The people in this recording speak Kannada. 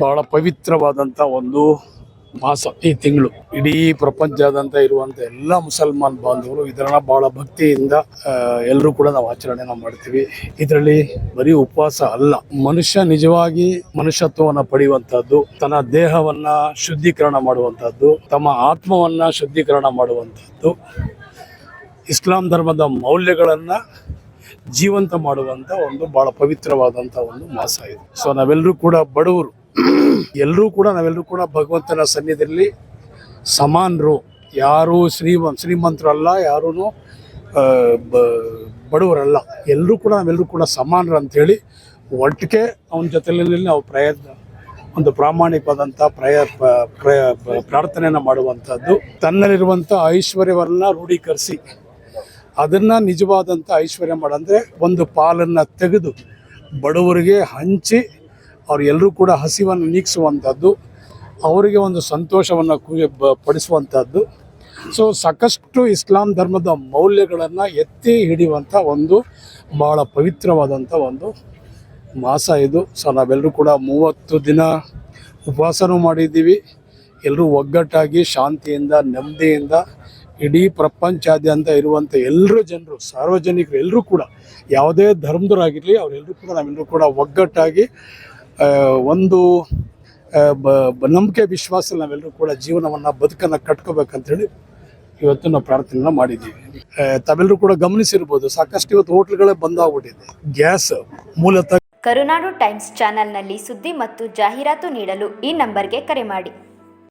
ಬಹಳ ಪವಿತ್ರವಾದಂಥ ಒಂದು ಮಾಸ ಈ ತಿಂಗಳು. ಇಡೀ ಪ್ರಪಂಚದಾದ್ಯಂತ ಇರುವಂಥ ಎಲ್ಲ ಮುಸಲ್ಮಾನ್ ಬಾಂಧವರು ಇದನ್ನ ಬಹಳ ಭಕ್ತಿಯಿಂದ ಎಲ್ಲರೂ ಕೂಡ ನಾವು ಆಚರಣೆ ಮಾಡ್ತೀವಿ. ಇದರಲ್ಲಿ ಬರೀ ಉಪವಾಸ ಅಲ್ಲ, ಮನುಷ್ಯ ನಿಜವಾಗಿ ಮನುಷ್ಯತ್ವವನ್ನು ಪಡೆಯುವಂತಹದ್ದು, ತನ್ನ ದೇಹವನ್ನ ಶುದ್ಧೀಕರಣ ಮಾಡುವಂತಹದ್ದು, ತಮ್ಮ ಆತ್ಮವನ್ನ ಶುದ್ಧೀಕರಣ ಮಾಡುವಂತಹದ್ದು, ಇಸ್ಲಾಂ ಧರ್ಮದ ಮೌಲ್ಯಗಳನ್ನ ಜೀವಂತ ಮಾಡುವಂತ ಒಂದು ಬಹಳ ಪವಿತ್ರವಾದಂಥ ಒಂದು ಮಾಸ ಇದು. ಸೊ ನಾವೆಲ್ಲರೂ ಕೂಡ ಬಡವರು, ನಾವೆಲ್ಲರೂ ಕೂಡ ಭಗವಂತನ ಸನ್ನಿಧಿಯಲ್ಲಿ ಸಮಾನರು. ಯಾರು ಶ್ರೀಮಂತರಲ್ಲ, ಯಾರೂ ಬಡವರಲ್ಲ, ನಾವೆಲ್ಲರೂ ಕೂಡ ಸಮಾನರು ಅಂಥೇಳಿ ಒಟ್ಟಿಗೆ ಅವನ ಜೊತೆಯಲ್ಲಿ ನಾವು ಒಂದು ಪ್ರಾಮಾಣಿಕವಾದಂಥ ಪ್ರಾರ್ಥನೆಯನ್ನು ಮಾಡುವಂಥದ್ದು. ತನ್ನಲ್ಲಿರುವಂಥ ಐಶ್ವರ್ಯವನ್ನು ರೂಢೀಕರಿಸಿ ಅದನ್ನು ನಿಜವಾದಂಥ ಐಶ್ವರ್ಯ ಮಾಡಂದರೆ ಒಂದು ಪಾಲನ್ನು ತೆಗೆದು ಬಡವರಿಗೆ ಹಂಚಿ ಅವರೆಲ್ಲರೂ ಕೂಡ ಹಸಿವನ್ನು ನೀಗಿಸುವಂಥದ್ದು, ಅವರಿಗೆ ಒಂದು ಸಂತೋಷವನ್ನು ಪಡಿಸುವಂಥದ್ದು. ಸೊ ಸಾಕಷ್ಟು ಇಸ್ಲಾಂ ಧರ್ಮದ ಮೌಲ್ಯಗಳನ್ನು ಎತ್ತಿ ಹಿಡಿಯುವಂಥ ಒಂದು ಭಾಳ ಪವಿತ್ರವಾದಂಥ ಒಂದು ಮಾಸ ಇದು. ಸೊ ನಾವೆಲ್ಲರೂ ಕೂಡ 30 ದಿನ ಉಪವಾಸನೂ ಮಾಡಿದ್ದೀವಿ. ಎಲ್ಲರೂ ಒಗ್ಗಟ್ಟಾಗಿ ಶಾಂತಿಯಿಂದ ನೆಮ್ಮದಿಯಿಂದ ಇಡೀ ಪ್ರಪಂಚಾದ್ಯಂತ ಇರುವಂಥ ಎಲ್ಲರೂ ಜನರು, ಸಾರ್ವಜನಿಕರು ಎಲ್ಲರೂ ಕೂಡ ಯಾವುದೇ ಧರ್ಮದವರಾಗಿರಲಿ ನಾವೆಲ್ಲರೂ ಕೂಡ ಒಗ್ಗಟ್ಟಾಗಿ ಒಂದು ನಂಬಿಕೆ ವಿಶ್ವಾಸ ನಾವೆಲ್ಲರೂ ಕೂಡ ಬದುಕನ್ನು ಕಟ್ಕೋಬೇಕಂತೇಳಿ ಇವತ್ತು ನಾವು ಪ್ರಾರ್ಥನೆಯನ್ನು ಮಾಡಿದ್ದೀವಿ. ತಾವೆಲ್ಲರೂ ಕೂಡ ಗಮನಿಸಿರ್ಬೋದು, ಸಾಕಷ್ಟು ಇವತ್ತು ಹೋಟ್ಲ್ಗಳೇ ಬಂದಾಗ್ಬಿಟ್ಟಿದೆ. ಗ್ಯಾಸ್ ಮೂಲತಃ ಕರುನಾಡು ಟೈಮ್ಸ್ ಚಾನೆಲ್ನಲ್ಲಿ ಸುದ್ದಿ ಮತ್ತು ಜಾಹೀರಾತು ನೀಡಲು ಈ ನಂಬರ್ಗೆ ಕರೆ ಮಾಡಿ.